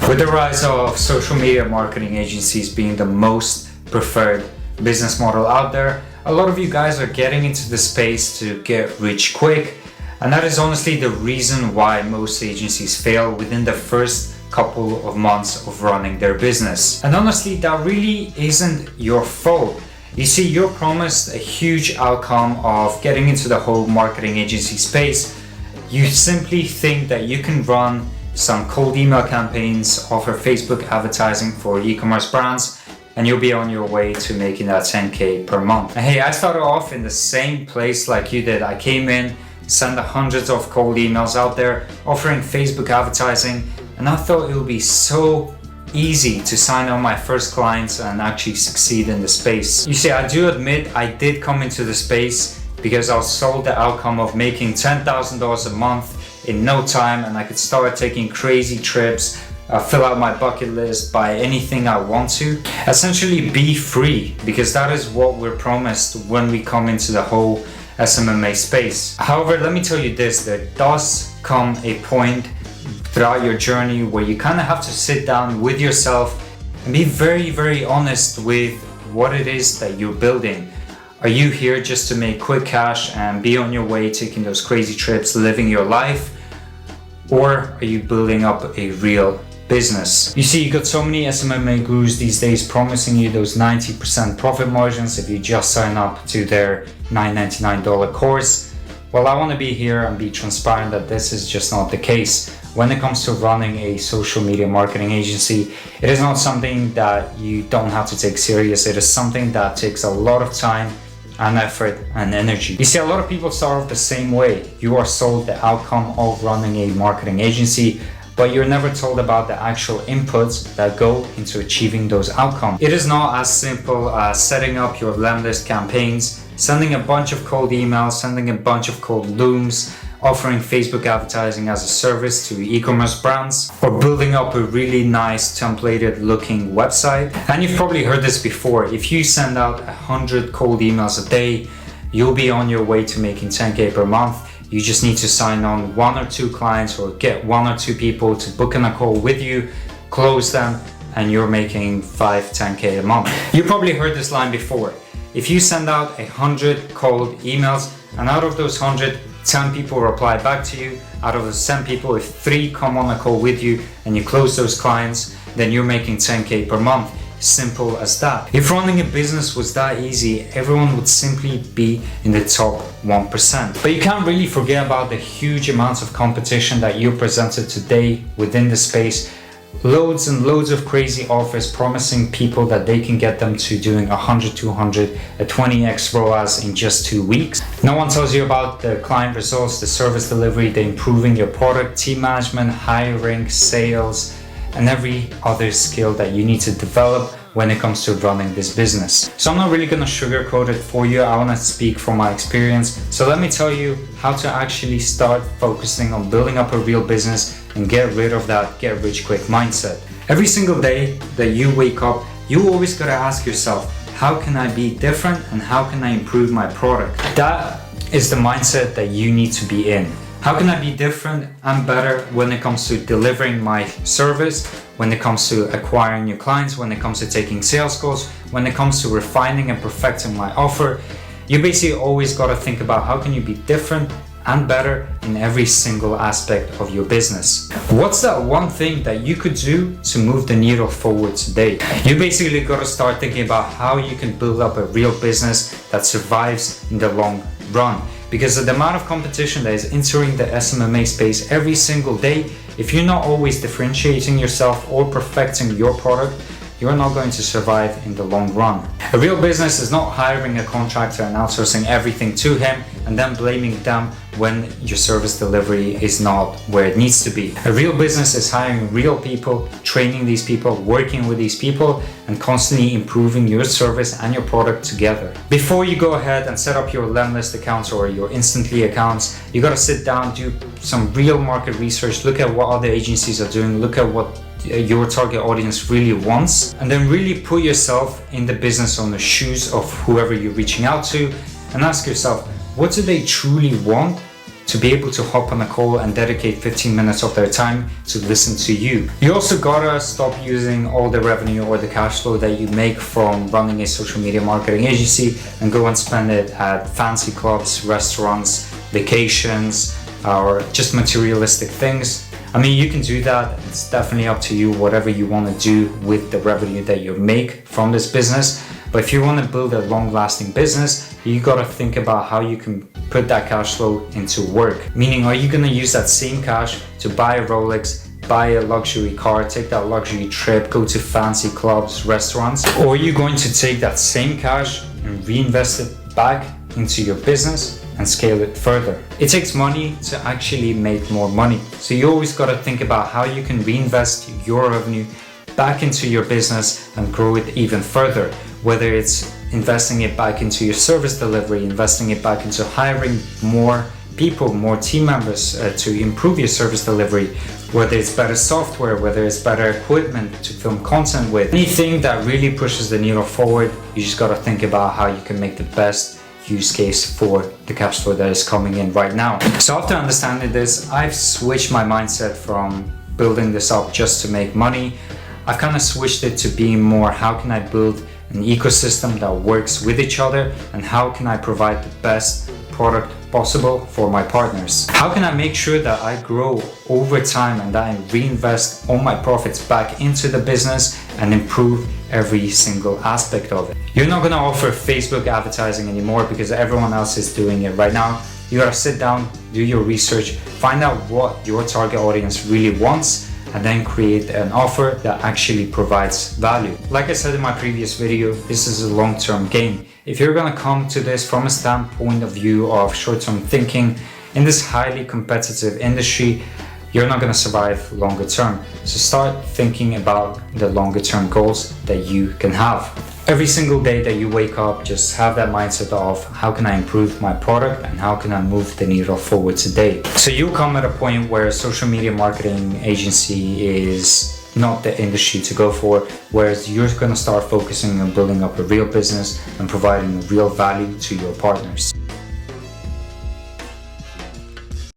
With the rise of social media marketing agencies being the most preferred business model out there, a lot of you guys are getting into the space to get rich quick, and that is honestly the reason why most agencies fail within the first couple of months of running their business. And honestly, that really isn't your fault. You see, you're promised a huge outcome of getting into the whole marketing agency space. You simply think that you can run some cold email campaigns, offer Facebook advertising for e-commerce brands, and you'll be on your way to making that 10K per month. And hey, I started off in the same place like you did. I came in, sent hundreds of cold emails out there, offering Facebook advertising, and I thought it would be so easy to sign on my first clients and actually succeed in the space. You see, I do admit I did come into the space because I was sold the outcome of making $10,000 a month in no time, and I could start taking crazy trips, fill out my bucket list, buy anything I want to, essentially be free, because that is what we're promised when we come into the whole SMMA space. However, let me tell you this, there does come a point throughout your journey where you kind of have to sit down with yourself and be very, very honest with what it is that you're building. Are you here just to make quick cash and be on your way taking those crazy trips, living your life? Or are you building up a real business? You see, you got so many SMMA gurus these days promising you those 90% profit margins if you just sign up to their $999 course. Well, I want to be here and be transparent that this is just not the case. When it comes to running a social media marketing agency, it is not something that you don't have to take serious. It is something that takes a lot of time and effort and energy. You see, a lot of people start off the same way. You are sold the outcome of running a marketing agency, but you're never told about the actual inputs that go into achieving those outcomes. It is not as simple as setting up your land list campaigns, sending a bunch of cold emails, sending a bunch of cold looms, offering Facebook advertising as a service to e-commerce brands, or building up a really nice templated looking website. And you've probably heard this before. If you send out 100 cold emails a day, you'll be on your way to making 10K per month. You just need to sign on 1 or 2 clients or get 1 or 2 people to book in a call with you, close them, and you're making 5-10K a month. You probably heard this line before. If you send out 100 cold emails and out of those 100, 10 people reply back to you, out of those 10 people, if 3 come on a call with you and you close those clients, then you're making 10K per month. Simple as that. If running a business was that easy, everyone would simply be in the top 1%. But you can't really forget about the huge amounts of competition that you're presented today within the space. Loads and loads of crazy offers promising people that they can get them to doing 100, 200, a 20x ROAS in just 2 weeks. No one tells you about the client results, the service delivery, the improving your product, team management, hiring, sales, and every other skill that you need to develop when it comes to running this business. So I'm not really going to sugarcoat it for you. I want to speak from my experience. So let me tell you how to actually start focusing on building up a real business and get rid of that get rich quick mindset. Every single day that you wake up, you always got to ask yourself, how can I be different and how can I improve my product? That is the mindset that you need to be in. How can I be different and better when it comes to delivering my service, when it comes to acquiring new clients, when it comes to taking sales calls, when it comes to refining and perfecting my offer? You basically always got to think about how can you be different and better in every single aspect of your business. What's that one thing that you could do to move the needle forward today? You basically got to start thinking about how you can build up a real business that survives in the long run. Because of the amount of competition that is entering the SMMA space every single day, if you're not always differentiating yourself or perfecting your product, you're not going to survive in the long run. A real business is not hiring a contractor and outsourcing everything to him and then blaming them when your service delivery is not where it needs to be. A real business is hiring real people, training these people, working with these people, and constantly improving your service and your product together. Before you go ahead and set up your Lemlist accounts or your Instantly accounts, you gotta sit down, do some real market research, look at what other agencies are doing, look at what your target audience really wants, and then really put yourself in the business owner's shoes of whoever you're reaching out to and ask yourself, what do they truly want to be able to hop on a call and dedicate 15 minutes of their time to listen to you. You also gotta stop using all the revenue or the cash flow that you make from running a social media marketing agency and go and spend it at fancy clubs, restaurants, vacations, or just materialistic things. I mean, you can do that. It's definitely up to you, whatever you want to do with the revenue that you make from this business. But if you want to build a long-lasting business, you got to think about how you can put that cash flow into work. Meaning, are you going to use that same cash to buy a Rolex, buy a luxury car, take that luxury trip, go to fancy clubs, restaurants? Or are you going to take that same cash and reinvest it back into your business and scale it further? It takes money to actually make more money. So you always got to think about how you can reinvest your revenue back into your business and grow it even further. Whether it's investing it back into your service delivery, investing it back into hiring more people, more team members to improve your service delivery, whether it's better software, whether it's better equipment to film content with. Anything that really pushes the needle forward, you just got to think about how you can make the best use case for the cash flow that is coming in right now. So after understanding this, I've switched my mindset from building this up just to make money. I've kind of switched it to being more, how can I build an ecosystem that works with each other, and how can I provide the best product possible for my partners? How can I make sure that I grow over time and that I reinvest all my profits back into the business and improve every single aspect of it? You're not going to offer Facebook advertising anymore because everyone else is doing it right now. You got to sit down, do your research, find out what your target audience really wants, and then create an offer that actually provides value. Like I said in my previous video, this is a long-term game. If you're gonna come to this from a standpoint of view of short-term thinking in this highly competitive industry, you're not gonna survive longer term. So start thinking about the longer term goals that you can have. Every single day that you wake up, just have that mindset of how can I improve my product and how can I move the needle forward today. So you'll come at a point where social media marketing agency is not the industry to go for, whereas you're going to start focusing on building up a real business and providing real value to your partners.